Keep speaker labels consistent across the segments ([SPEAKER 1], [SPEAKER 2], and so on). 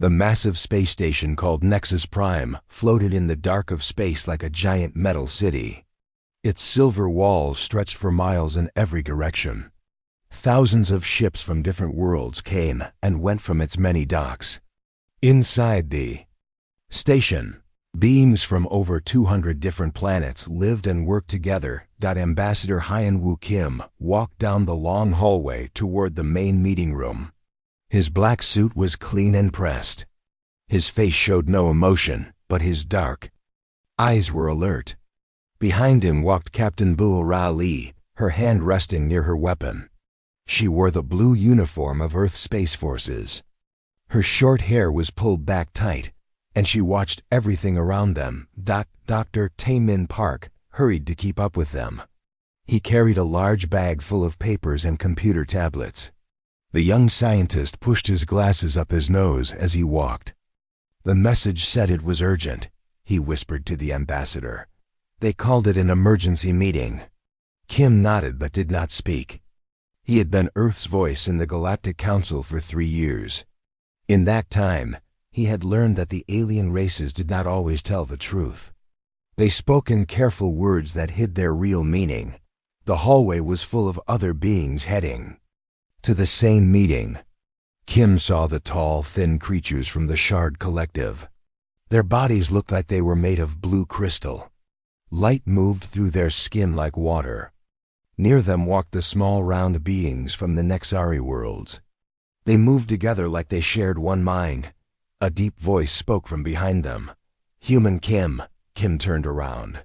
[SPEAKER 1] The massive space station called Nexus Prime floated in the dark of space like a giant metal city. Its silver walls stretched for miles in every direction. Thousands of ships from different worlds came and went from its many docks. Inside the station, beings from over 200 different planets lived and worked together. Ambassador Hyun-woo Kim walked down the long hallway toward the main meeting room. His black suit was clean and pressed. His face showed no emotion, but his dark eyes were alert. Behind him walked Captain Boo-ra Lee, her hand resting near her weapon. She wore the blue uniform of Earth Space Forces. Her short hair was pulled back tight, and she watched everything around them. Dr. Taemin Park hurried to keep up with them. He carried a large bag full of papers and computer tablets. The young scientist pushed his glasses up his nose as he walked. The message said it was urgent, he whispered to the ambassador. They called it an emergency meeting. Kim nodded but did not speak. He had been Earth's voice in the Galactic Council for 3 years. In that time, he had learned that the alien races did not always tell the truth. They spoke in careful words that hid their real meaning. The hallway was full of other beings heading to the same meeting. Kim saw the tall, thin creatures from the Shard Collective. Their bodies looked like they were made of blue crystal. Light moved through their skin like water. Near them walked the small round beings from the Nexari worlds. They moved together like they shared one mind. A deep voice spoke from behind them. Human Kim. Kim turned around.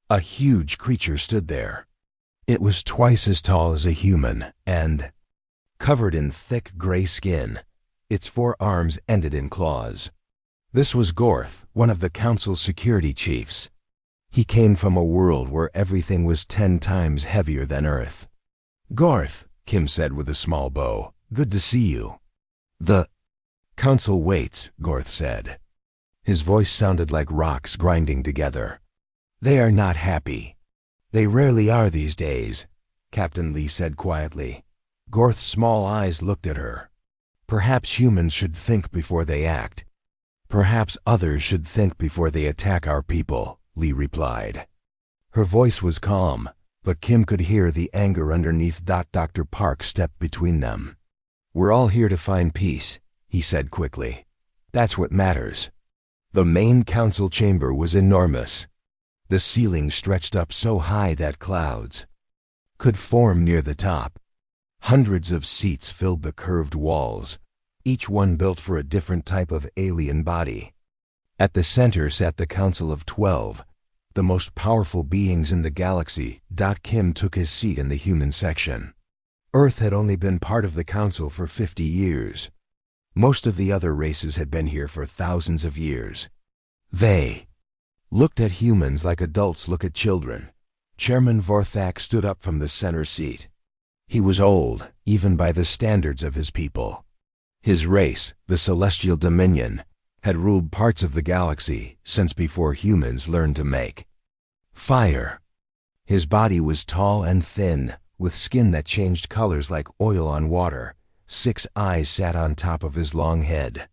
[SPEAKER 1] A huge creature stood there. It was twice as tall as a human and covered in thick gray skin. Its 4 arms ended in claws. This was Gorth, one of the Council's security chiefs. He came from a world where everything was 10 times heavier than Earth. Gorth, Kim said with a small bow, good to see you. The Council waits, Gorth said. His voice sounded like rocks grinding together. They are not happy. They rarely are these days, Captain Lee said quietly. Gorth's small eyes looked at her. Perhaps humans should think before they act. Perhaps others should think before they attack our people, Lee replied. Her voice was calm, but Kim could hear the anger underneath. Dr. Park stepped between them. We're all here to find peace, he said quickly. That's what matters. The main council chamber was enormous. The ceiling stretched up so high that clouds could form near the top. Hundreds of seats filled the curved walls, each one built for a different type of alien body. At the center sat the Council of 12, the most powerful beings in the galaxy. Kim took his seat in the human section. Earth had only been part of the Council for 50 years. Most of the other races had been here for thousands of years. They looked at humans like adults look at children. Chairman Vorthak stood up from the center seat. He was old, even by the standards of his people. His race, the Celestial Dominion, had ruled parts of the galaxy since before humans learned to make fire. His body was tall and thin, with skin that changed colors like oil on water. 6 eyes sat on top of his long head.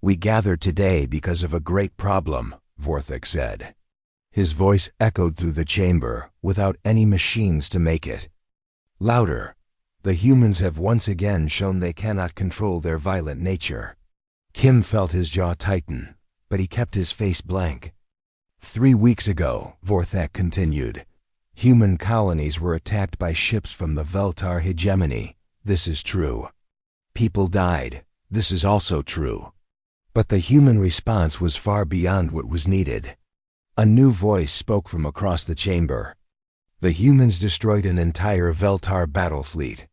[SPEAKER 1] We gathered today because of a great problem, Vorthak said. His voice echoed through the chamber without any machines to make it louder. The humans have once again shown they cannot control their violent nature. Kim felt his jaw tighten, but he kept his face blank. 3 weeks ago, Vorthak continued, human colonies were attacked by ships from the Veltar hegemony. This is true. People died. This is also true. But the human response was far beyond what was needed. A new voice spoke from across the chamber. The humans destroyed an entire Veltar battle fleet.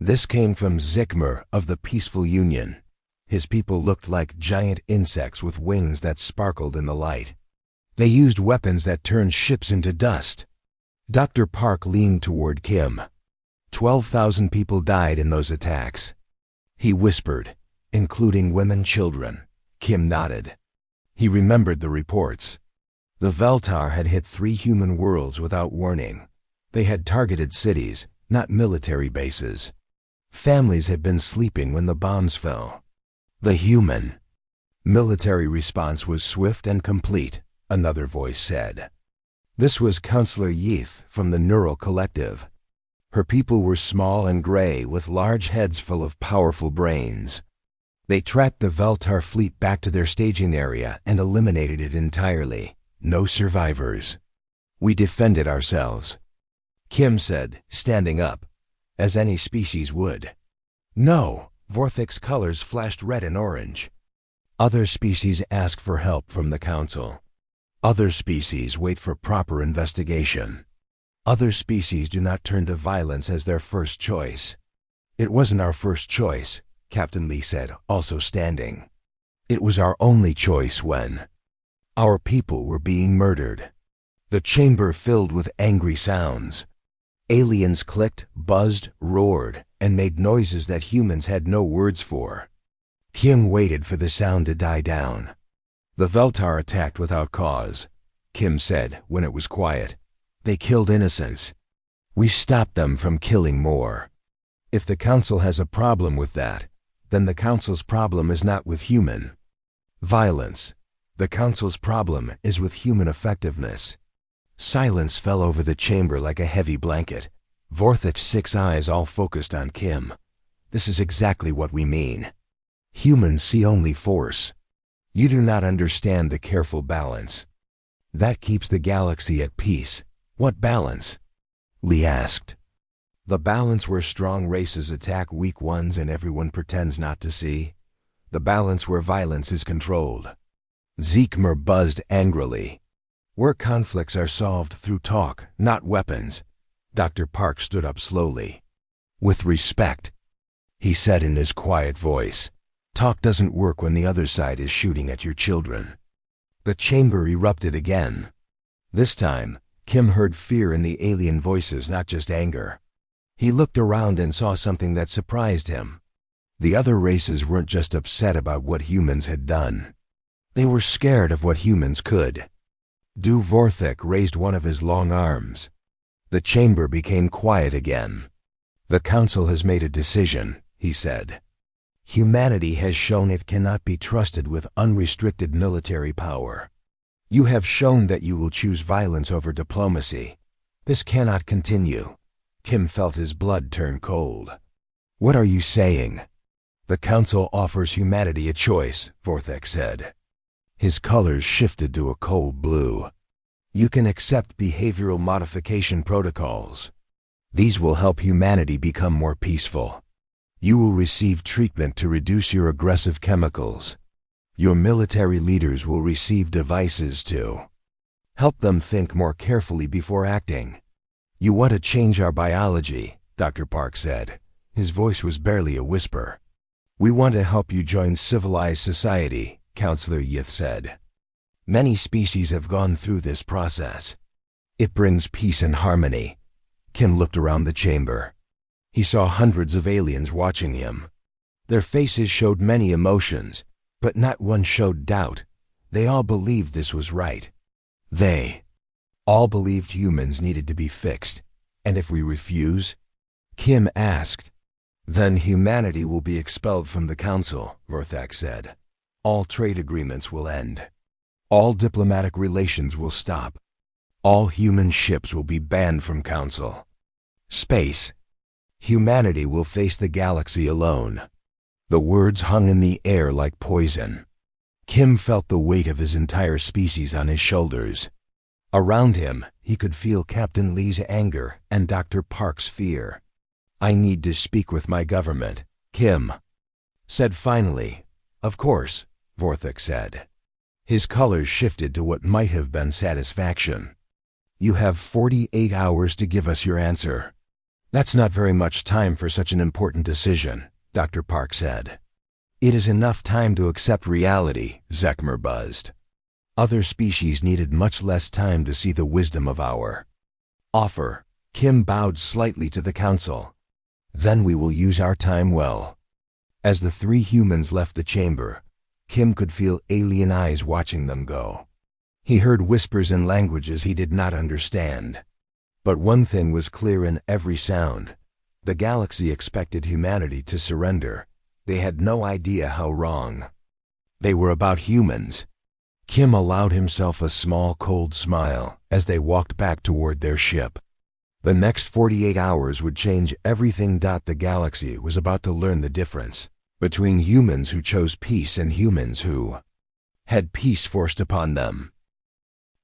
[SPEAKER 1] This came from Zikmer of the Peaceful Union. His people looked like giant insects with wings that sparkled in the light. They used weapons that turned ships into dust. Dr. Park leaned toward Kim. 12,000 people died in those attacks. He whispered, including women, children. Kim nodded. He remembered the reports. The Veltar had hit 3 human worlds without warning. They had targeted cities, not military bases. Families had been sleeping when the bombs fell. The human Military response was swift and complete, another voice said. This was Counselor Yeath from the Neural Collective. Her people were small and gray with large heads full of powerful brains. They tracked the Veltar fleet back to their staging area and eliminated it entirely. No survivors. We defended ourselves, Kim said, standing up, as any species would. No, Vorthic's colors flashed red and orange. Other species ask for help from the Council. Other species wait for proper investigation. Other species do not turn to violence as their first choice. It wasn't our first choice, Captain Lee said, also standing. It was our only choice when our people were being murdered. The chamber filled with angry sounds. Aliens clicked, buzzed, roared, and made noises that humans had no words for. Kim waited for the sound to die down. The Veltar attacked without cause, Kim said when it was quiet. They killed innocents. We stopped them from killing more. If the Council has a problem with that, then the Council's problem is not with human violence. The Council's problem is with human effectiveness. Silence fell over the chamber like a heavy blanket. Vorthic's 6 eyes all focused on Kim. This is exactly what we mean. Humans see only force. You do not understand the careful balance. That keeps the galaxy at peace. What balance? Lee asked. The balance where strong races attack weak ones and everyone pretends not to see. The balance where violence is controlled. Zeekmer buzzed angrily. Where conflicts are solved through talk, not weapons. Dr. Park stood up slowly. With respect, he said in his quiet voice. Talk doesn't work when the other side is shooting at your children. The chamber erupted again. This time, Kim heard fear in the alien voices, not just anger. He looked around and saw something that surprised him. The other races weren't just upset about what humans had done. They were scared of what humans could. Du Vorthik raised one of his long arms. The chamber became quiet again. The Council has made a decision, he said. Humanity has shown it cannot be trusted with unrestricted military power. You have shown that you will choose violence over diplomacy. This cannot continue. Kim felt his blood turn cold. What are you saying? The Council offers humanity a choice, Vorthik said. His colors shifted to a cold blue. You can accept behavioral modification protocols. These will help humanity become more peaceful. You will receive treatment to reduce your aggressive chemicals. Your military leaders will receive devices to help them think more carefully before acting. You want to change our biology, Dr. Park said. His voice was barely a whisper. We want to help you join civilized society, Counselor Yeath said. Many species have gone through this process. It brings peace and harmony. Kim looked around the chamber. He saw hundreds of aliens watching him. Their faces showed many emotions, but not one showed doubt. They all believed this was right. They all believed humans needed to be fixed. And if we refuse? Kim asked. Then humanity will be expelled from the Council, Vorthik said. All trade agreements will end. All diplomatic relations will stop. All human ships will be banned from Council. Space. Humanity will face the galaxy alone. The words hung in the air like poison. Kim felt the weight of his entire species on his shoulders. Around him, he could feel Captain Lee's anger and Dr. Park's fear. I need to speak with my government, Kim said finally. Of course, Vorthik said. His colors shifted to what might have been satisfaction. You have 48 hours to give us your answer. That's not very much time for such an important decision, Dr. Park said. It is enough time to accept reality, Zekmer buzzed. Other species needed much less time to see the wisdom of our offer. Kim bowed slightly to the Council. Then we will use our time well. As the 3 humans left the chamber, Kim could feel alien eyes watching them go. He heard whispers in languages he did not understand. But one thing was clear in every sound. The galaxy expected humanity to surrender. They had no idea how wrong. They were about humans. Kim allowed himself a small, cold smile as they walked back toward their ship. The next 48 hours would change everything. The galaxy was about to learn the difference between humans who chose peace and humans who had peace forced upon them.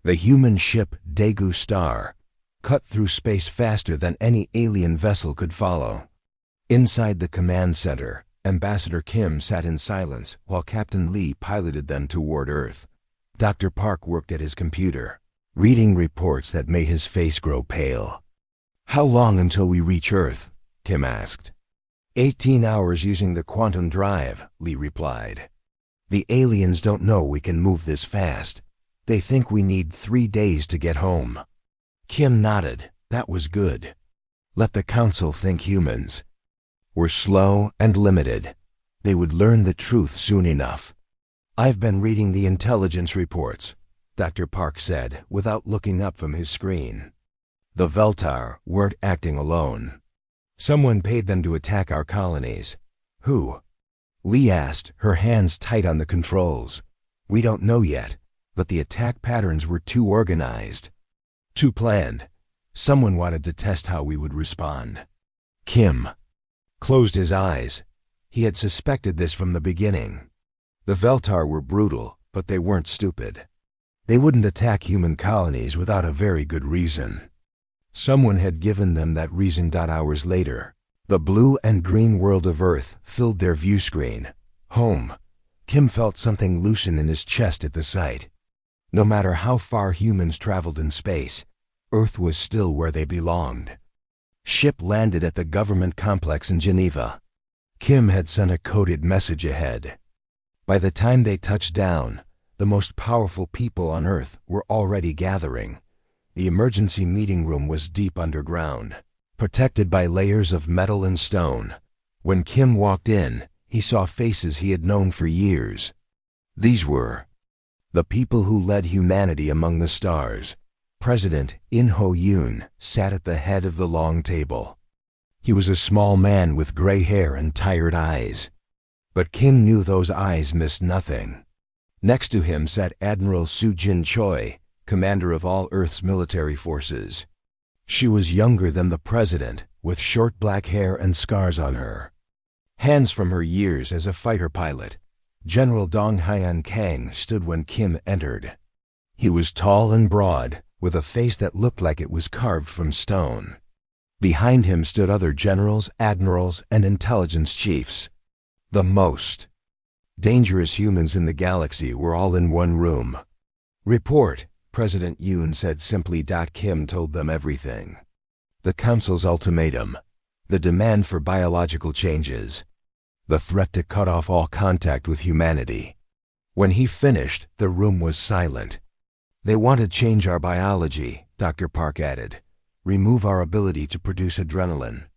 [SPEAKER 1] The human ship Daegu Star cut through space faster than any alien vessel could follow. Inside the command center, Ambassador Kim sat in silence while Captain Lee piloted them toward Earth. Dr. Park worked at his computer, reading reports that made his face grow pale. "How long until we reach Earth?" Kim asked. 18 hours using the quantum drive, Lee replied. "The aliens don't know we can move this fast. They think we need 3 days to get home." Kim nodded. That was good. Let the Council think humans were slow and limited. They would learn the truth soon enough. "I've been reading the intelligence reports," Dr. Park said without looking up from his screen. "The Veltar weren't acting alone. Someone paid them to attack our colonies." "Who?" Lee asked, her hands tight on the controls. "We don't know yet, but the attack patterns were too organized, too planned. Someone wanted to test how we would respond." Kim closed his eyes. He had suspected this from the beginning. The Veltar were brutal, but they weren't stupid. They wouldn't attack human colonies without a very good reason. Someone had given them that reason. Hours later, the blue and green world of Earth filled their view screen. Home. Kim felt something loosen in his chest at the sight. No matter how far humans traveled in space, Earth was still where they belonged. Ship landed at the government complex in Geneva. Kim had sent a coded message ahead. By the time they touched down, the most powerful people on Earth were already gathering. The emergency meeting room was deep underground, protected by layers of metal and stone. When Kim walked in, he saw faces he had known for years. These were the people who led humanity among the stars. President In-ho Yoon sat at the head of the long table. He was a small man with gray hair and tired eyes. But Kim knew those eyes missed nothing. Next to him sat Admiral Soo-jin Choi, commander of all Earth's military forces. She was younger than the president, with short black hair and scars on her hands from her years as a fighter pilot. General Dong Hyan Kang stood when Kim entered. He was tall and broad, with a face that looked like it was carved from stone. Behind him stood other generals, admirals, and intelligence chiefs. The most dangerous humans in the galaxy were all in one room. "Report," President Yoon said simply. Kim told them everything. The Council's ultimatum, the demand for biological changes, the threat to cut off all contact with humanity. When he finished, the room was silent. "They want to change our biology," Dr. Park added. "Remove our ability to produce adrenaline.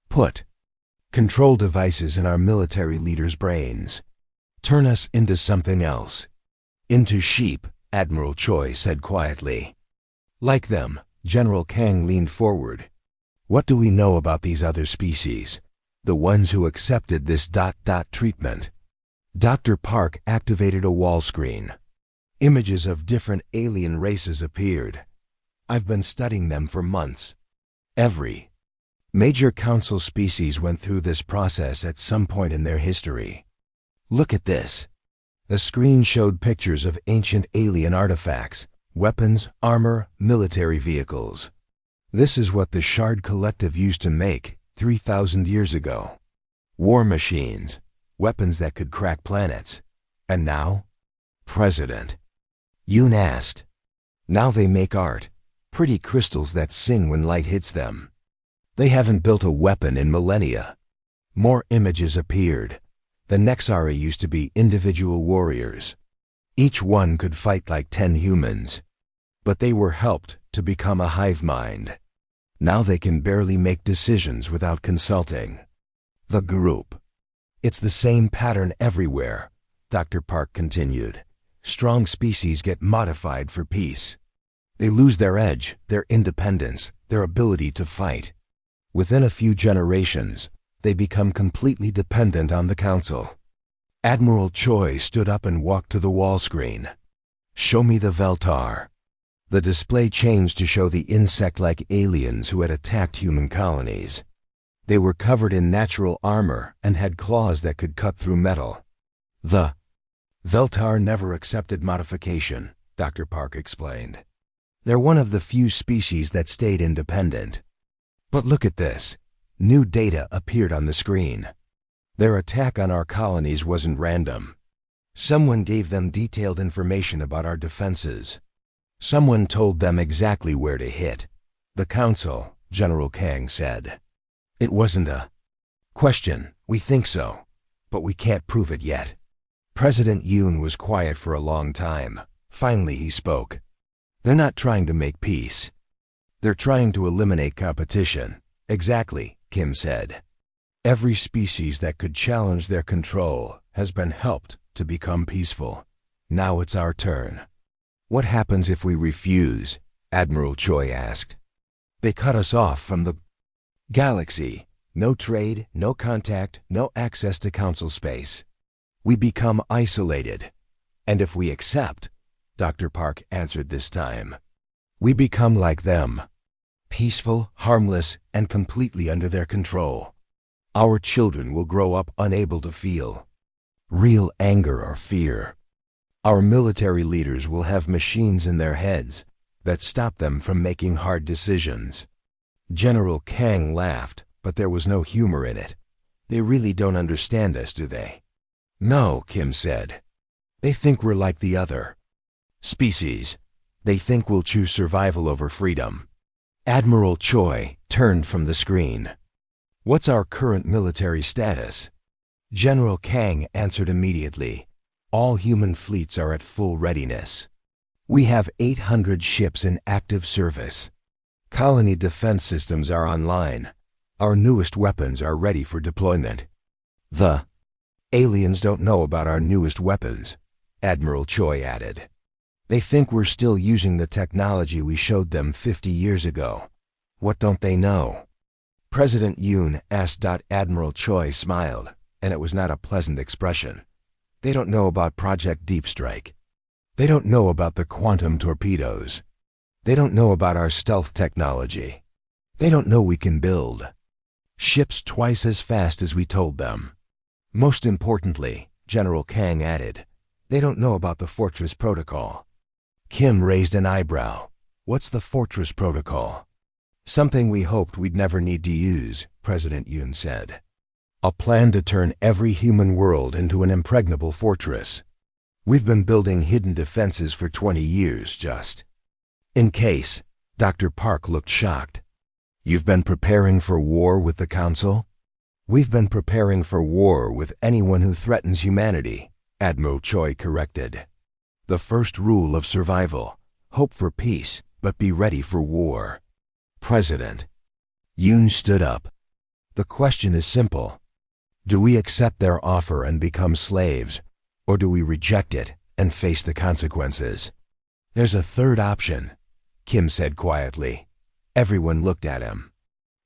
[SPEAKER 1] Put control devices in our military leaders' brains. Turn us into something else." "Into sheep," Admiral Choi said quietly. "Like them." General Kang leaned forward. "What do we know about these other species? The ones who accepted this treatment?" Dr. Park activated a wall screen. Images of different alien races appeared. "I've been studying them for months. Every major council species went through this process at some point in their history. Look at this." The screen showed pictures of ancient alien artifacts, weapons, armor, military vehicles. This is what the Shard Collective used to make 3,000 years ago. War machines, weapons that could crack planets. And now? President Yoon asked. "Now they make art, pretty crystals that sing when light hits them. They haven't built a weapon in millennia." More images appeared. The Nexari used to be individual warriors. Each one could fight like 10 humans. But they were helped to become a hive mind. Now they can barely make decisions without consulting the group. "It's the same pattern everywhere," Dr. Park continued. "Strong species get modified for peace. They lose their edge, their independence, their ability to fight. Within a few generations, they become completely dependent on the Council. Admiral Choi stood up and walked to the wall screen. "Show me the Veltar." The display changed to show the insect-like aliens who had attacked human colonies. They were covered in natural armor and had claws that could cut through metal. The Veltar never accepted modification, Dr. Park explained. They're one of the few species that stayed independent. But look at this. New data appeared on the screen. Their attack on our colonies wasn't random. Someone gave them detailed information about our defenses. Someone told them exactly where to hit. The Council, General Kang said. It wasn't a question. We think so, but we can't prove it yet. President Yoon was quiet for a long time. Finally he spoke. They're not trying to make peace. They're trying to eliminate competition. Exactly, Kim said. Every species that could challenge their control has been helped to become peaceful. Now it's our turn. What happens if we refuse? Admiral Choi asked. They cut us off from the galaxy. No trade, no contact, no access to council space. We become isolated. And if we accept, Dr. Park answered this time, we become like them. Peaceful, harmless, and completely under their control. Our children will grow up unable to feel real anger or fear. Our military leaders will have machines in their heads that stop them from making hard decisions. General Kang laughed, but there was no humor in it. They really don't understand us, do they? No, Kim said. They think we're like the other species. They think we'll choose survival over freedom. Admiral Choi turned from the screen. What's our current military status? General Kang answered immediately. All human fleets are at full readiness. We have 800 ships in active service. Colony defense systems are online. Our newest weapons are ready for deployment. The aliens don't know about our newest weapons, Admiral Choi added. They think we're still using the technology we showed them 50 years ago. What don't they know? President Yoon asked. Admiral Choi smiled, and it was not a pleasant expression. They don't know about Project Deep Strike. They don't know about the quantum torpedoes. They don't know about our stealth technology. They don't know we can build ships twice as fast as we told them. Most importantly, General Kang added, they don't know about the Fortress Protocol. Kim raised an eyebrow. What's the Fortress Protocol? Something we hoped we'd never need to use, President Yoon said. A plan to turn every human world into an impregnable fortress. We've been building hidden defenses for 20 years, just in case. Dr. Park looked shocked. You've been preparing for war with the Council? We've been preparing for war with anyone who threatens humanity, Admiral Choi corrected. The first rule of survival: hope for peace, but be ready for war. President Yoon stood up. The question is simple. Do we accept their offer and become slaves, or do we reject it and face the consequences? There's a third option, Kim said quietly. Everyone looked at him.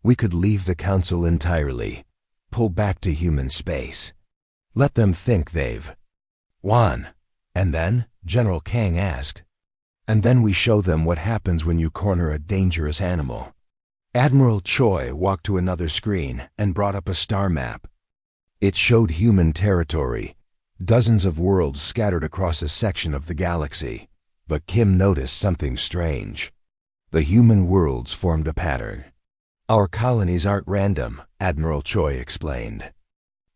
[SPEAKER 1] We could leave the Council entirely, pull back to human space. Let them think they've won. And then, General Kang asked, and then we show them what happens when you corner a dangerous animal. Admiral Choi walked to another screen and brought up a star map. It showed human territory, dozens of worlds scattered across a section of the galaxy. But Kim noticed something strange. The human worlds formed a pattern. Our colonies aren't random, Admiral Choi explained.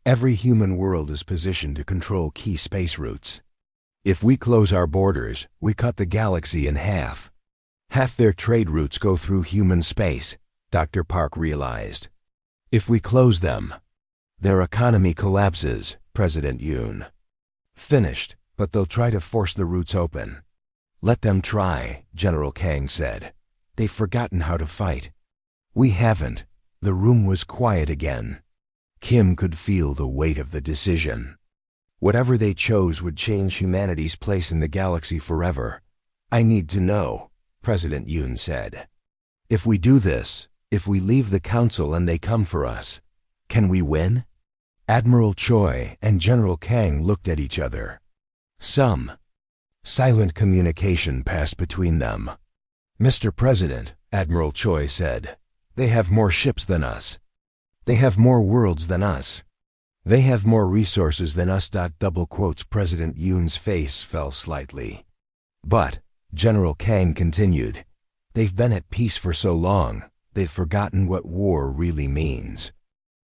[SPEAKER 1] Every human world is positioned to control key space routes. If we close our borders, we cut the galaxy in half. Half their trade routes go through human space, Dr. Park realized. If we close them, their economy collapses, President Yoon. Finished, but they'll try to force the routes open. Let them try, General Kang said. They've forgotten how to fight. We haven't. The room was quiet again. Kim could feel the weight of the decision. Whatever they chose would change humanity's place in the galaxy forever. I need to know, President Yoon said. If we do this, if we leave the Council and they come for us, can we win? Admiral Choi and General Kang looked at each other. Some silent communication passed between them. "Mr. President," Admiral Choi said, "they have more ships than us. They have more worlds than us. They have more resources than us." Double quotes. President Yoon's face fell slightly. "But," General Kang continued, "they've been at peace for so long, they've forgotten what war really means.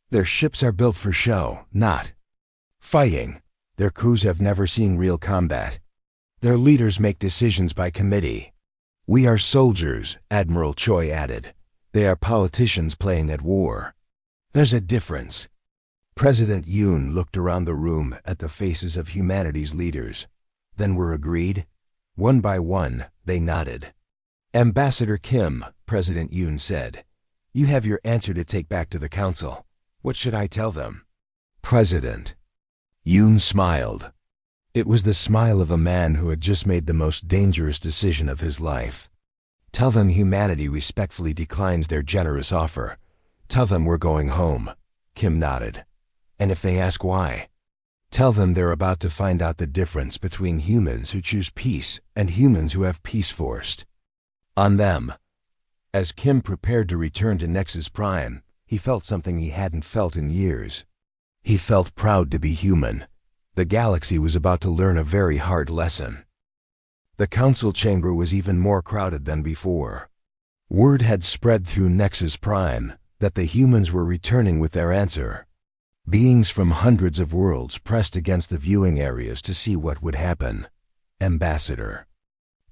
[SPEAKER 1] Their ships are built for show, not fighting. Their crews have never seen real combat. Their leaders make decisions by committee. We are soldiers," Admiral Choi added. "They are politicians playing at war. There's a difference." President Yoon looked around the room at the faces of humanity's leaders. "Then we're agreed?" One by one, they nodded. "Ambassador Kim," President Yoon said, "you have your answer to take back to the council. What should I tell them?" "President." Yoon smiled. It was the smile of a man who had just made the most dangerous decision of his life. "Tell them humanity respectfully declines their generous offer. Tell them we're going home." Kim nodded. "And if they ask why, tell them they're about to find out the difference between humans who choose peace and humans who have peace forced on them." As Kim prepared to return to Nexus Prime, he felt something he hadn't felt in years. He felt proud to be human. The galaxy was about to learn a very hard lesson. The council chamber was even more crowded than before. Word had spread through Nexus Prime that the humans were returning with their answer. Beings from hundreds of worlds pressed against the viewing areas to see what would happen. Ambassador.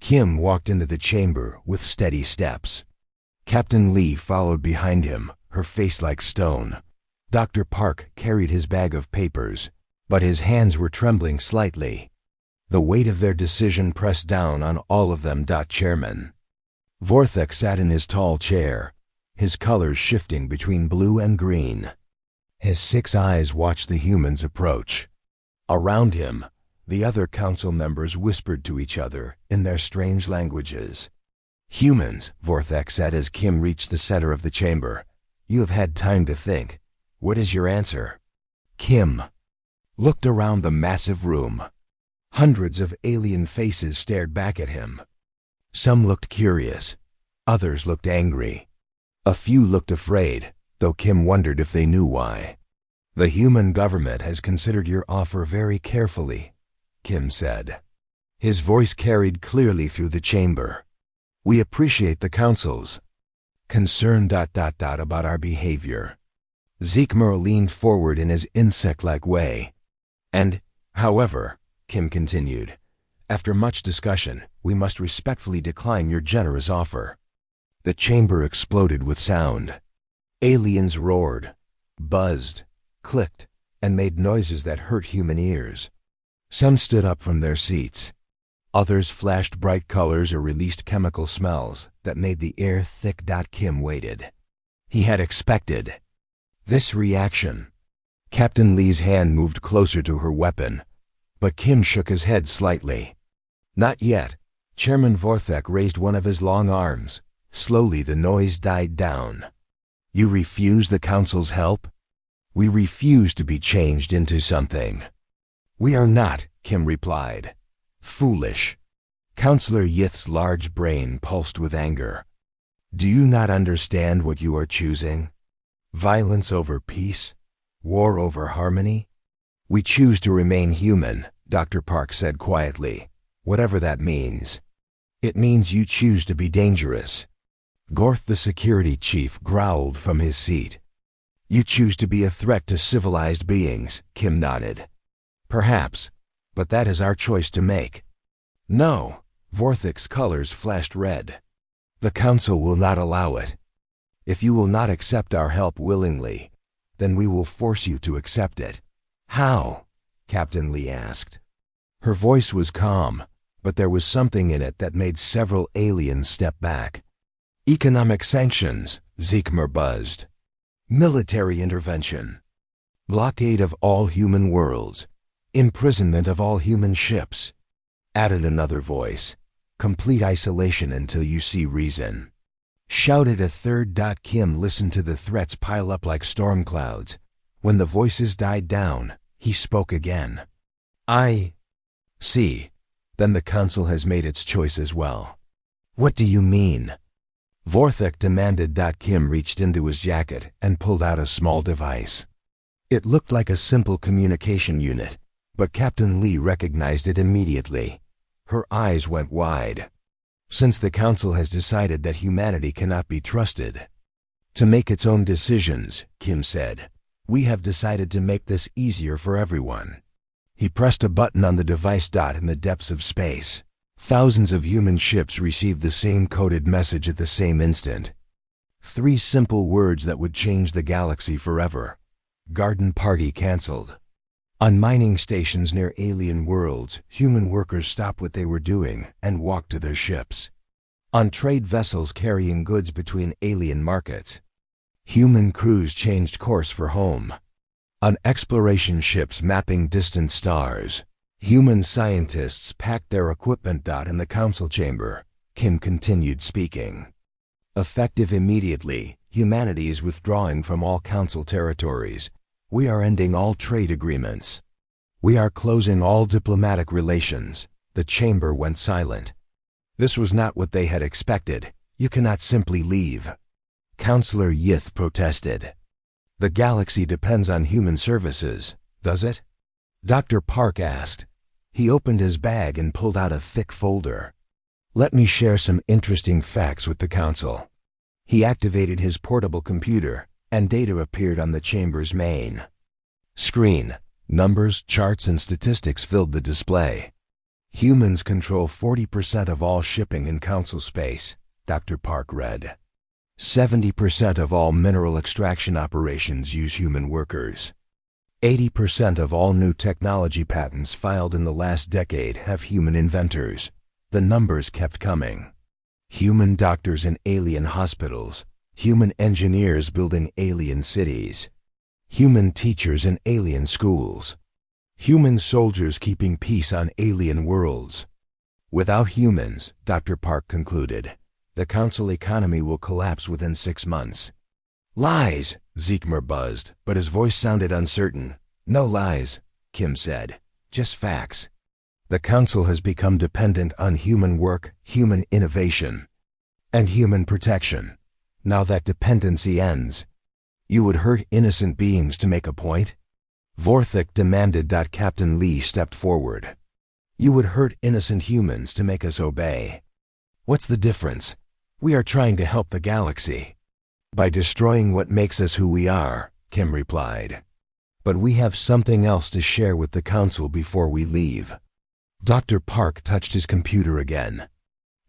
[SPEAKER 1] Kim walked into the chamber with steady steps. Captain Lee followed behind him, her face like stone. Dr. Park carried his bag of papers, but his hands were trembling slightly. The weight of their decision pressed down on all of them. Chairman Vorthek sat in his tall chair, his colors shifting between blue and green. His 6 eyes watched the humans approach. Around him, the other council members whispered to each other in their strange languages. "Humans," Vorthek said as Kim reached the center of the chamber, "you have had time to think. What is your answer?" Kim looked around the massive room. Hundreds of alien faces stared back at him. Some looked curious. Others looked angry. A few looked afraid, though Kim wondered if they knew why. "The human government has considered your offer very carefully," Kim said. His voice carried clearly through the chamber. "We appreciate the council's concern ... about our behavior." Zeekmer leaned forward in his insect-like way. "And, however," Kim continued, "after much discussion, we must respectfully decline your generous offer." The chamber exploded with sound. Aliens roared, buzzed, clicked, and made noises that hurt human ears. Some stood up from their seats. Others flashed bright colors or released chemical smells that made the air thick. Kim waited. He had expected this reaction. Captain Lee's hand moved closer to her weapon, but Kim shook his head slightly. "Not yet." Chairman Vorthek raised one of his long arms. Slowly the noise died down. "You refuse the council's help?" "We refuse to be changed into something." "We are not," Kim replied. "Foolish." Counselor Yith's large brain pulsed with anger. "Do you not understand what you are choosing? Violence over peace? War over harmony?" "We choose to remain human," Dr. Park said quietly. "Whatever that means. It means you choose to be dangerous." Gorth, the security chief, growled from his seat. "You choose to be a threat to civilized beings," Kim nodded. "Perhaps, but that is our choice to make." "No," Vorthek's colors flashed red. "The council will not allow it. If you will not accept our help willingly, then we will force you to accept it." "How?" Captain Lee asked. Her voice was calm, but there was something in it that made several aliens step back. "Economic sanctions," Zeekmer buzzed. "Military intervention. Blockade of all human worlds. Imprisonment of all human ships," added another voice. "Complete isolation until you see reason," shouted a third. Kim listened to the threats pile up like storm clouds. When the voices died down, he spoke again. I see. Then the council has made its choice as well. What do you mean? Vorthek demanded. Kim reached into his jacket and pulled out a small device. It looked like a simple communication unit, but Captain Lee recognized it immediately. Her eyes went wide. Since the council has decided that humanity cannot be trusted to make its own decisions, Kim said, we have decided to make this easier for everyone. He pressed a button on the device. In the depths of space, thousands of human ships received the same coded message at the same instant. 3 simple words that would change the galaxy forever. Garden party canceled. On mining stations near alien worlds, human workers stopped what they were doing and walked to their ships. On trade vessels carrying goods between alien markets, human crews changed course for home. On exploration ships mapping distant stars, human scientists packed their equipment. In the council chamber, Kim continued speaking. Effective immediately, humanity is withdrawing from all council territories. We are ending all trade agreements. We are closing all diplomatic relations. The chamber went silent. This was not what they had expected. You cannot simply leave. Councillor Yith protested. The galaxy depends on human services, does it? Dr. Park asked. He opened his bag and pulled out a thick folder. Let me share some interesting facts with the council. He activated his portable computer, and data appeared on the chamber's main screen. Numbers, charts, and statistics filled the display. Humans control 40% of all shipping in council space, Dr. Park read. 70% of all mineral extraction operations use human workers. 80% of all new technology patents filed in the last decade have human inventors. The numbers kept coming. Human doctors in alien hospitals, human engineers building alien cities, human teachers in alien schools, human soldiers keeping peace on alien worlds. Without humans, Dr. Park concluded, the council economy will collapse within 6 months. Lies, Ziegmer buzzed, but his voice sounded uncertain. No lies, Kim said, just facts. The council has become dependent on human work, human innovation, and human protection. Now that dependency ends, you would hurt innocent beings to make a point? Vorthek demanded. Captain Lee stepped forward. You would hurt innocent humans to make us obey. What's the difference? We are trying to help the galaxy by destroying what makes us who we are, Kim replied. But we have something else to share with the council before we leave. Dr. Park touched his computer again.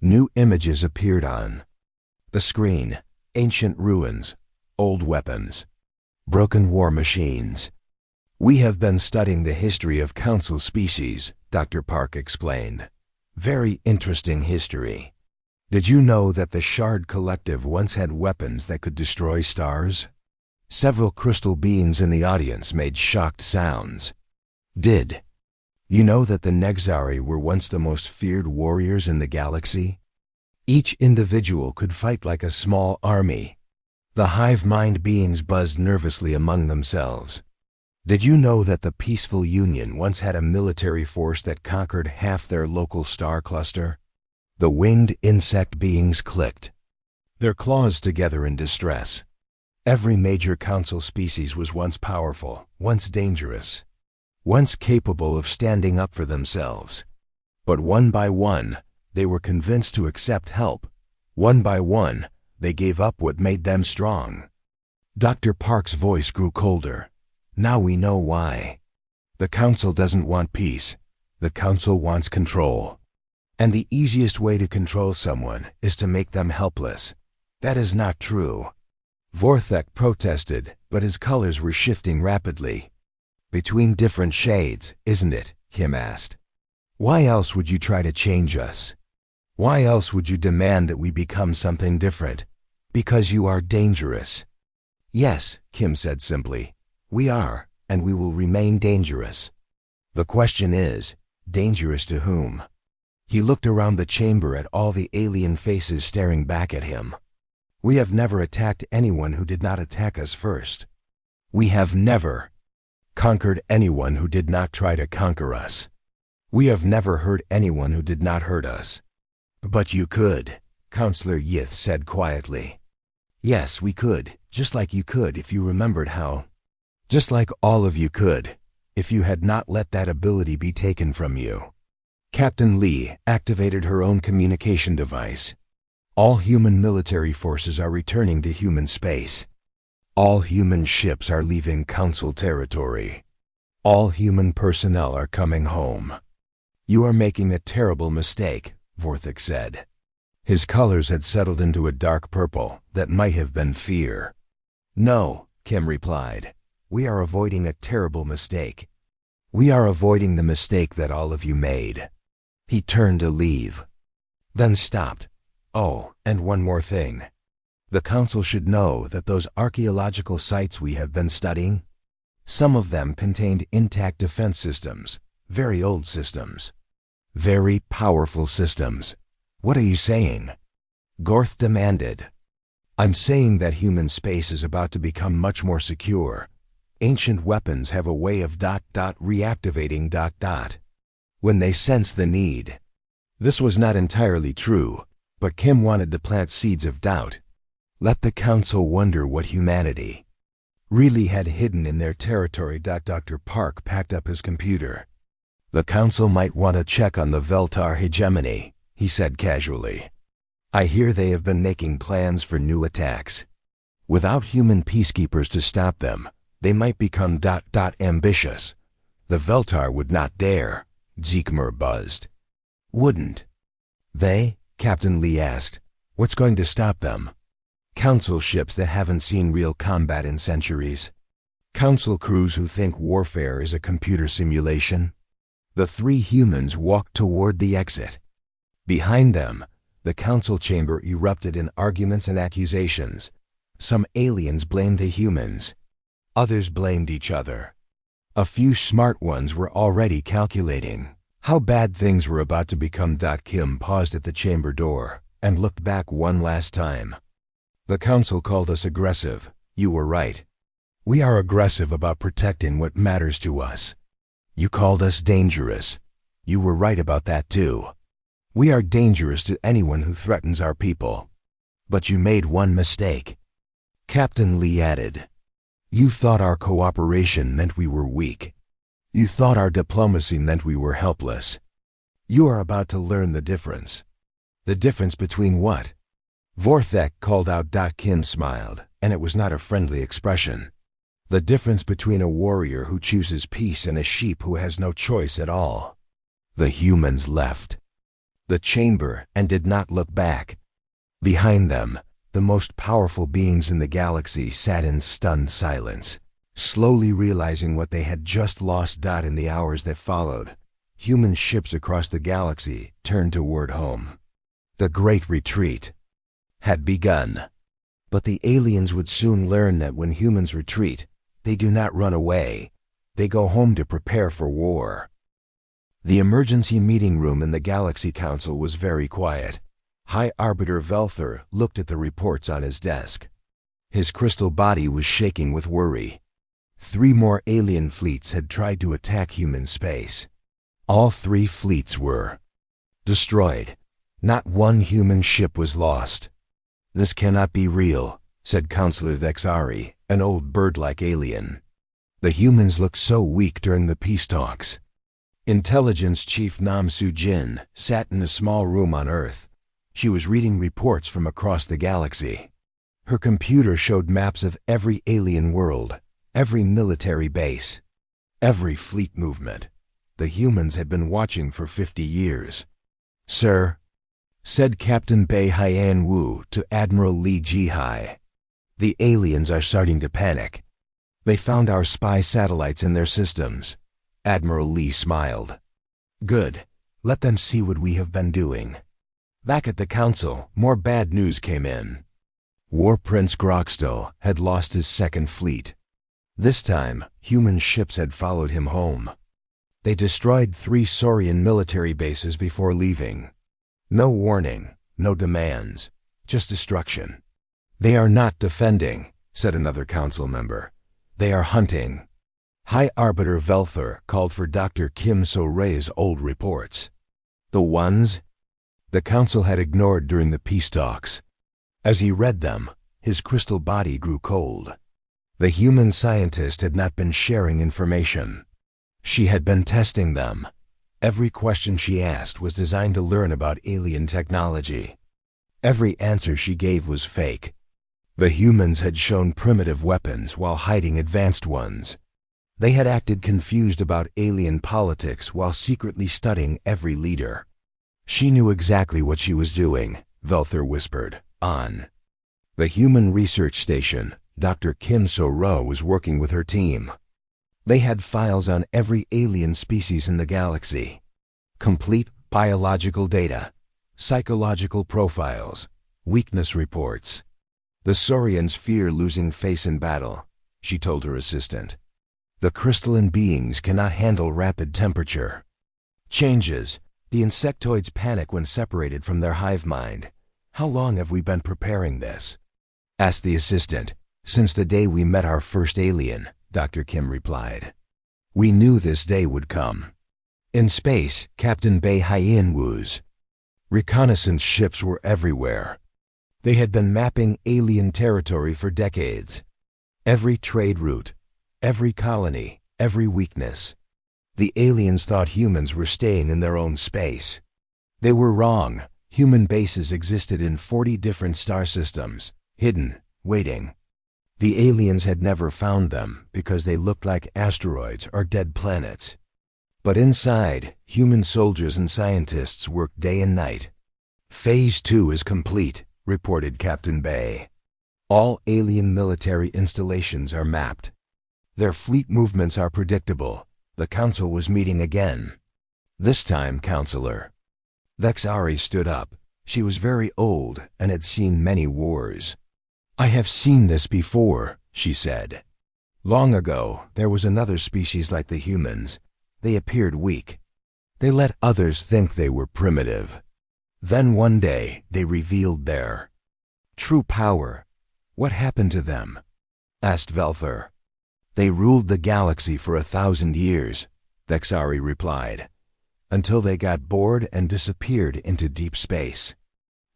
[SPEAKER 1] New images appeared on the screen. Ancient ruins, old weapons, broken war machines. We have been studying the history of council species, Dr. Park explained. Very interesting history. Did you know that the Shard Collective once had weapons that could destroy stars? Several crystal beings in the audience made shocked sounds. Did you know that the Nexari were once the most feared warriors in the galaxy? Each individual could fight like a small army. The hive mind beings buzzed nervously among themselves. Did you know that the Peaceful Union once had a military force that conquered half their local star cluster? The winged insect beings clicked their claws together in distress. Every major council species was once powerful, once dangerous, once capable of standing up for themselves. But one by one, they were convinced to accept help. One by one, they gave up what made them strong. Dr. Park's voice grew colder. Now we know why. The council doesn't want peace. The council wants control. And the easiest way to control someone is to make them helpless. That is not true. Vorthek protested, but his colors were shifting rapidly. Between different shades, isn't it? Kim asked. Why else would you try to change us? Why else would you demand that we become something different? Because you are dangerous. Yes, Kim said simply. We are, and we will remain dangerous. The question is, dangerous to whom? He looked around the chamber at all the alien faces staring back at him. We have never attacked anyone who did not attack us first. We have never conquered anyone who did not try to conquer us. We have never hurt anyone who did not hurt us. But you could, Counselor Yith said quietly. Yes, we could, just like you could if you remembered how. Just like all of you could, if you had not let that ability be taken from you. Captain Lee activated her own communication device. All human military forces are returning to human space. All human ships are leaving Council territory. All human personnel are coming home. You are making a terrible mistake, Vorthik said. His colors had settled into a dark purple that might have been fear. No, Kim replied. We are avoiding a terrible mistake. We are avoiding the mistake that all of you made. He turned to leave, then stopped. Oh, and one more thing. The Council should know that those archaeological sites we have been studying, some of them contained intact defense systems, very old systems, very powerful systems. What are you saying? Gorth demanded. I'm saying that human space is about to become much more secure. Ancient weapons have a way of reactivating when they sense the need. This was not entirely true, but Kim wanted to plant seeds of doubt. Let the Council wonder what humanity really had hidden in their territory. Dr. Park packed up his computer. The Council might want to check on the Veltar hegemony, he said casually. I hear they have been making plans for new attacks. Without human peacekeepers to stop them, they might become ambitious. The Veltar would not dare, Zeekmer buzzed. Wouldn't they? Captain Lee asked. What's going to stop them? Council ships that haven't seen real combat in centuries. Council crews who think warfare is a computer simulation. The three humans walked toward the exit. Behind them, the Council chamber erupted in arguments and accusations. Some aliens blamed the humans. Others blamed each other. A few smart ones were already calculating how bad things were about to become. Kim paused at the chamber door and looked back one last time. The Council called us aggressive. You were right. We are aggressive about protecting what matters to us. You called us dangerous. You were right about that too. We are dangerous to anyone who threatens our people. But you made one mistake. Captain Lee added. You thought our cooperation meant we were weak. You thought our diplomacy meant we were helpless. You are about to learn the difference. The difference between what? Vorthek called out. Kim smiled, and it was not a friendly expression. The difference between a warrior who chooses peace and a sheep who has no choice at all. The humans left the chamber and did not look back. Behind them, the most powerful beings in the galaxy sat in stunned silence, slowly realizing what they had just lost. In the hours that followed, human ships across the galaxy turned toward home. The Great Retreat had begun. But the aliens would soon learn that when humans retreat, they do not run away. They go home to prepare for war. The emergency meeting room in the Galaxy Council was very quiet. High Arbiter Velthar looked at the reports on his desk. His crystal body was shaking with worry. 3 more alien fleets had tried to attack human space. All 3 fleets were destroyed. Not one human ship was lost. This cannot be real, said Counselor Thexari, an old bird-like alien. The humans looked so weak during the peace talks. Intelligence Chief Nam Su-jin sat in a small room on Earth. She was reading reports from across the galaxy. Her computer showed maps of every alien world, every military base, every fleet movement. The humans had been watching for 50 years. Sir, said Captain Bei Haiyan Wu to Admiral Li Jihai, the aliens are starting to panic. They found our spy satellites in their systems. Admiral Li smiled. Good. Let them see what we have been doing. Back at the Council, more bad news came in. War Prince Groxtel had lost his 2nd fleet. This time, human ships had followed him home. They destroyed 3 Saurian military bases before leaving. No warning, no demands, just destruction. They are not defending, said another council member. They are hunting. High Arbiter Velthor called for Dr. Kim So-rae's old reports. The ones the council had ignored during the peace talks. As he read them, his crystal body grew cold. The human scientist had not been sharing information. She had been testing them. Every question she asked was designed to learn about alien technology. Every answer she gave was fake. The humans had shown primitive weapons while hiding advanced ones. They had acted confused about alien politics while secretly studying every leader. She knew exactly what she was doing, Velthor whispered. On the human research station, Dr. Kim So-rae was working with her team. They had files on every alien species in the galaxy. Complete biological data, psychological profiles, weakness reports. The Saurians fear losing face in battle, she told her assistant. The crystalline beings cannot handle rapid temperature changes. The insectoids panic when separated from their hive mind. How long have we been preparing this? Asked the assistant. Since the day we met our first alien, Dr. Kim replied. We knew this day would come. In space, Captain Bei Hyen-woo's reconnaissance ships were everywhere. They had been mapping alien territory for decades. Every trade route, every colony, every weakness. The aliens thought humans were staying in their own space. They were wrong. Human bases existed in 40 different star systems, hidden, waiting. The aliens had never found them because they looked like asteroids or dead planets. But inside, human soldiers and scientists worked day and night. Phase 2 is complete, reported Captain Bei. All alien military installations are mapped. Their fleet movements are predictable. The council was meeting again. This time, Counselor. Vexari stood up. She was very old and had seen many wars. I have seen this before, she said. Long ago, there was another species like the humans. They appeared weak. They let others think they were primitive. Then one day, they revealed their true power. What happened to them? Asked Velthor. They ruled the galaxy for 1,000 years, Vexari replied, until they got bored and disappeared into deep space.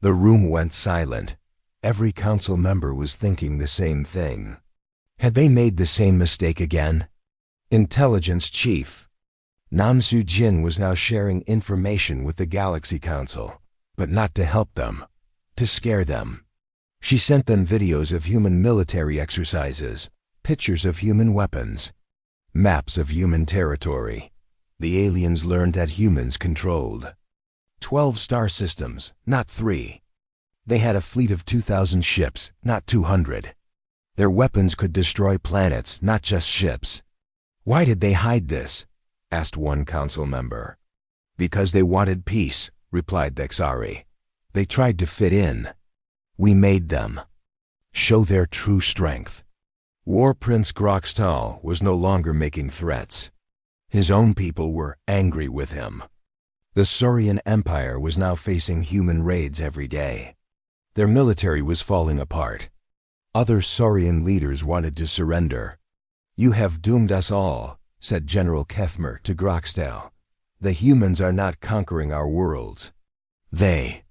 [SPEAKER 1] The room went silent. Every council member was thinking the same thing. Had they made the same mistake again? Intelligence Chief Nam Soo-jin was now sharing information with the Galaxy Council, but not to help them, to scare them. She sent them videos of human military exercises, pictures of human weapons, maps of human territory. The aliens learned that humans controlled 12 star systems, not 3. They had a fleet of 2,000 ships, not 200. Their weapons could destroy planets, not just ships. Why did they hide this? Asked one council member. Because they wanted peace, replied Vexari. They tried to fit in. We made them show their true strength. War Prince Groxtal was no longer making threats. His own people were angry with him. The Saurian Empire was now facing human raids every day. Their military was falling apart. Other Saurian leaders wanted to surrender. You have doomed us all, said General Kefmer to Groxtal. The humans are not conquering our worlds. They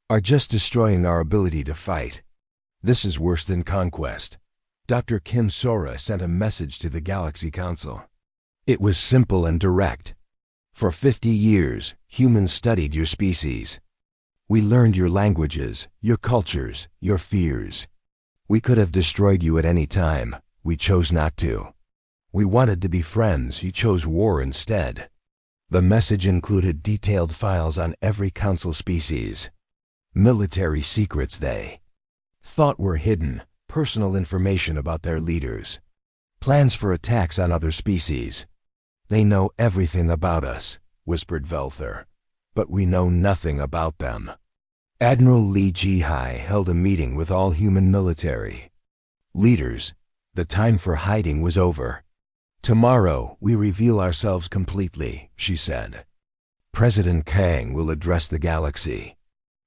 [SPEAKER 1] are just destroying our ability to fight. This is worse than conquest. Dr. Kim So-rae sent a message to the Galaxy Council. It was simple and direct. For 50 years, humans studied your species. We learned your languages, your cultures, your fears. We could have destroyed you at any time. We chose not to. We wanted to be friends. You chose war instead. The message included detailed files on every council species. Military secrets they thought were hidden, personal information about their leaders. Plans for attacks on other species. They know everything about us, whispered Velthor, but we know nothing about them. Admiral Lee Ji-hai held a meeting with all human military leaders. The time for hiding was over. Tomorrow, we reveal ourselves completely, she said. President Kang will address the galaxy.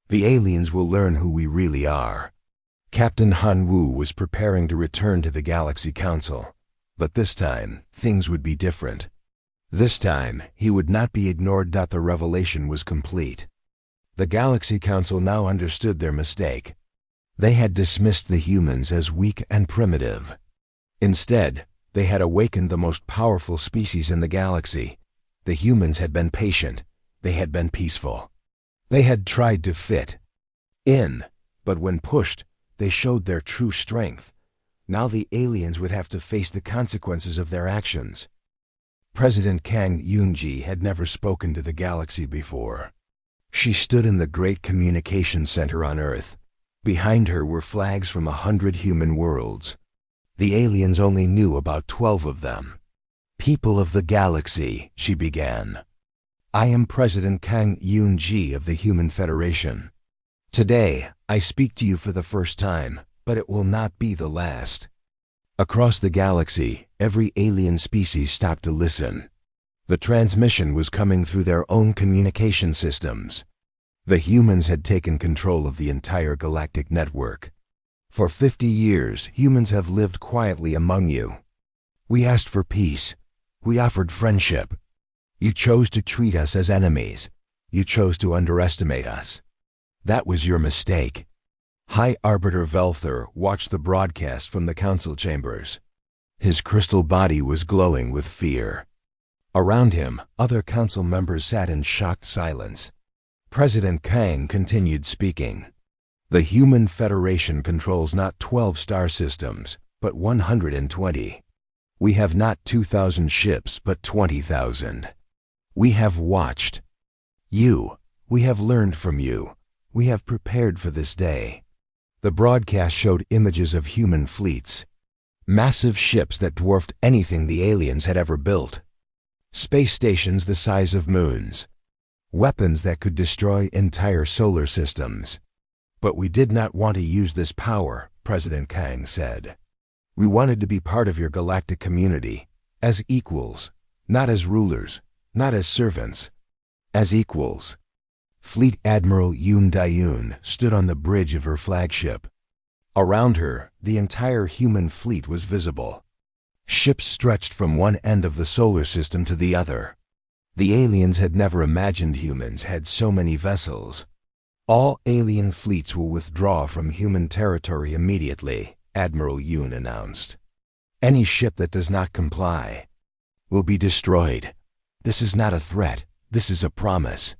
[SPEAKER 1] The aliens will learn who we really are. Captain Han Wu was preparing to return to the Galaxy Council. But this time, things would be different. This time, he would not be ignored. The revelation was complete. The Galaxy Council now understood their mistake. They had dismissed the humans as weak and primitive. Instead, they had awakened the most powerful species in the galaxy. The humans had been patient. They had been peaceful. They had tried to fit in, but when pushed, they showed their true strength. Now the aliens would have to face the consequences of their actions. President Kang Yoonji had never spoken to the galaxy before. She stood in the Great Communication Center on Earth. Behind her were flags from 100 human worlds. The aliens only knew about 12 of them. "People of the galaxy," she began. "I am President Kang Yoonji of the Human Federation. Today, I speak to you for the first time, but it will not be the last." Across the galaxy, every alien species stopped to listen. The transmission was coming through their own communication systems. The humans had taken control of the entire galactic network. "For 50 years, humans have lived quietly among you. We asked for peace. We offered friendship. You chose to treat us as enemies. You chose to underestimate us. That was your mistake." High Arbiter Velther watched the broadcast from the council chambers. His crystal body was glowing with fear. Around him, other council members sat in shocked silence. President Kang continued speaking. "The Human Federation controls not 12 star systems, but 120. We have not 2,000 ships, but 20,000. We have watched you. We have learned from you. We have prepared for this day." The broadcast showed images of human fleets. Massive ships that dwarfed anything the aliens had ever built. Space stations the size of moons. Weapons that could destroy entire solar systems. "But we did not want to use this power," President Kang said. "We wanted to be part of your galactic community, as equals, not as rulers, not as servants, as equals." Fleet Admiral Yoon Daeun stood on the bridge of her flagship. Around her, the entire human fleet was visible. Ships stretched from one end of the solar system to the other. The aliens had never imagined humans had so many vessels. "All alien fleets will withdraw from human territory immediately," Admiral Yoon announced. "Any ship that does not comply will be destroyed. This is not a threat, this is a promise."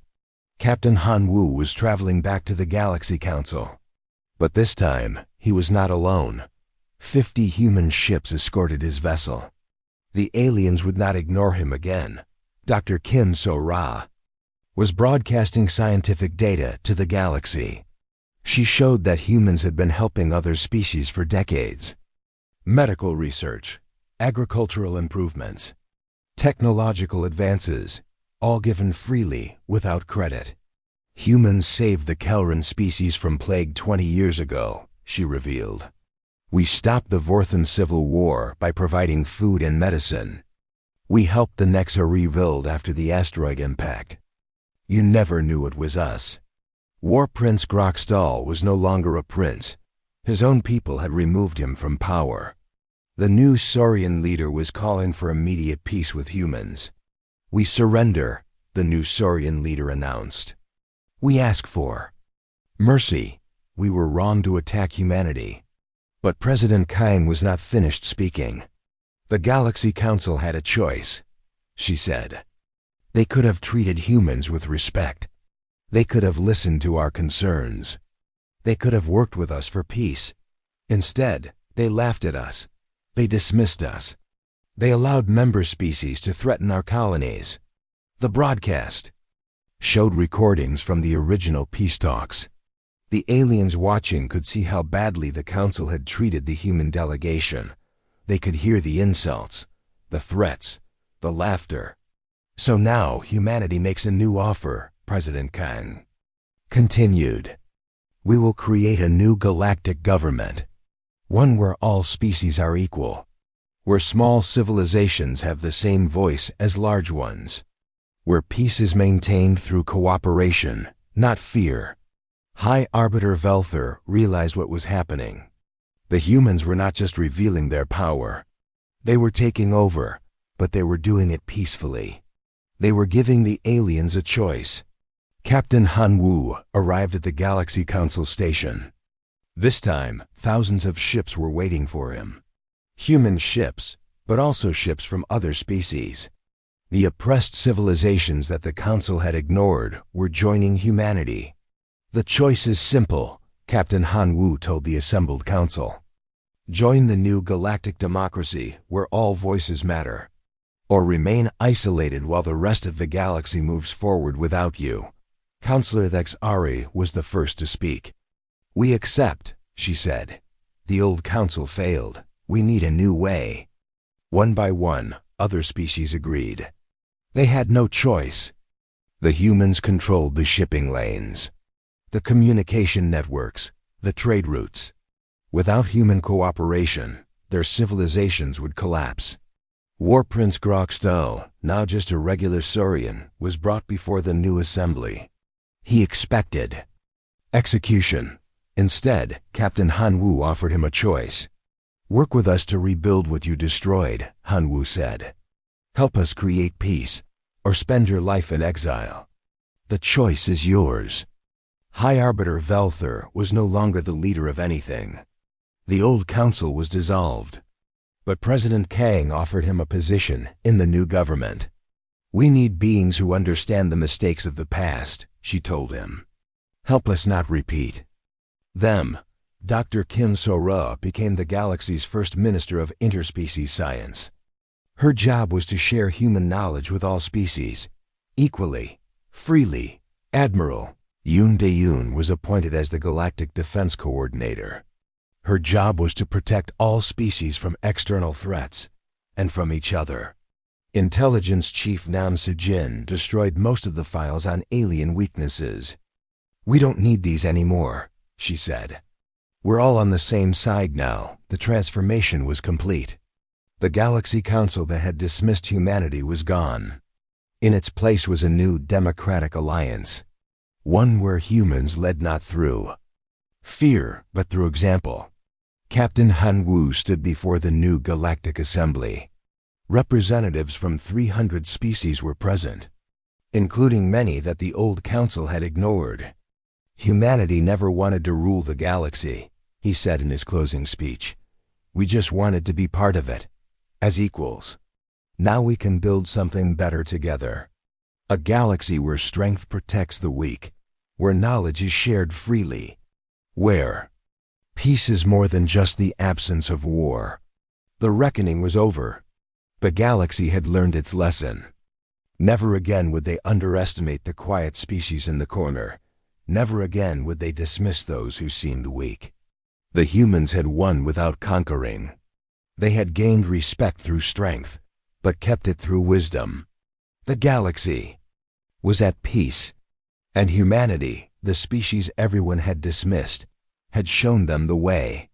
[SPEAKER 1] Captain Han Wu was traveling back to the Galaxy Council. But this time, he was not alone. 50 human ships escorted his vessel. The aliens would not ignore him again. Dr. Kim So-ra was broadcasting scientific data to the galaxy. She showed that humans had been helping other species for decades. Medical research, agricultural improvements, technological advances, all given freely, without credit. "Humans saved the Kelran species from plague 20 years ago," she revealed. "We stopped the Vorthan Civil War by providing food and medicine. We helped the Nexa rebuild after the asteroid impact. You never knew it was us." War Prince Groxtal was no longer a prince. His own people had removed him from power. The new Saurian leader was calling for immediate peace with humans. "We surrender," the new Saurian leader announced. "We ask for mercy. We were wrong to attack humanity." But President Kang was not finished speaking. "The Galaxy Council had a choice," she said. "They could have treated humans with respect. They could have listened to our concerns. They could have worked with us for peace. Instead, they laughed at us. They dismissed us. They allowed member species to threaten our colonies." The broadcast showed recordings from the original peace talks. The aliens watching could see how badly the council had treated the human delegation. They could hear the insults, the threats, the laughter. "So now humanity makes a new offer," President Kang continued. "We will create a new galactic government, one where all species are equal, where small civilizations have the same voice as large ones, where peace is maintained through cooperation, not fear." High Arbiter Velther realized what was happening. The humans were not just revealing their power. They were taking over, but they were doing it peacefully. They were giving the aliens a choice. Captain Han Wu arrived at the Galaxy Council station. This time, thousands of ships were waiting for him. Human ships, but also ships from other species. The oppressed civilizations that the Council had ignored were joining humanity. The choice is simple, Captain Han Wu told the assembled Council. Join the new galactic democracy where all voices matter. Or remain isolated while the rest of the galaxy moves forward without you. Councillor Thex Ari was the first to speak. We accept, she said. The old council failed. We need a new way. One by one, other species agreed. They had no choice. The humans controlled the shipping lanes, the communication networks, the trade routes. Without human cooperation, their civilizations would collapse. War Prince Grokstol, now just a regular Saurian, was brought before the new assembly. He expected execution. Instead, Captain Han Wu offered him a choice. Work with us to rebuild what you destroyed, Han Wu said. Help us create peace, or spend your life in exile. The choice is yours. High Arbiter Velthur was no longer the leader of anything. The old council was dissolved. But President Kang offered him a position in the new government. We need beings who understand the mistakes of the past, she told him. Help us not repeat them. Dr. Kim So-ra became the galaxy's first Minister of Interspecies Science. Her job was to share human knowledge with all species, equally, freely. Admiral Yoon Dae-yoon was appointed as the Galactic Defense Coordinator. Her job was to protect all species from external threats, and from each other. Intelligence Chief Nam Se-jin destroyed most of the files on alien weaknesses. We don't need these anymore, she said. We're all on the same side now. The transformation was complete. The Galaxy Council that had dismissed humanity was gone. In its place was a new democratic alliance. One where humans led not through fear, but through example. Captain Han Wu stood before the new Galactic Assembly. Representatives from 300 species were present, including many that the old council had ignored. Humanity never wanted to rule the galaxy, he said in his closing speech. We just wanted to be part of it, as equals. Now we can build something better together. A galaxy where strength protects the weak, where knowledge is shared freely, where peace is more than just the absence of war. The reckoning was over. The galaxy had learned its lesson. Never again would they underestimate the quiet species in the corner. Never again would they dismiss those who seemed weak. The humans had won without conquering. They had gained respect through strength, but kept it through wisdom. The galaxy was at peace, and humanity, the species everyone had dismissed, had shown them the way.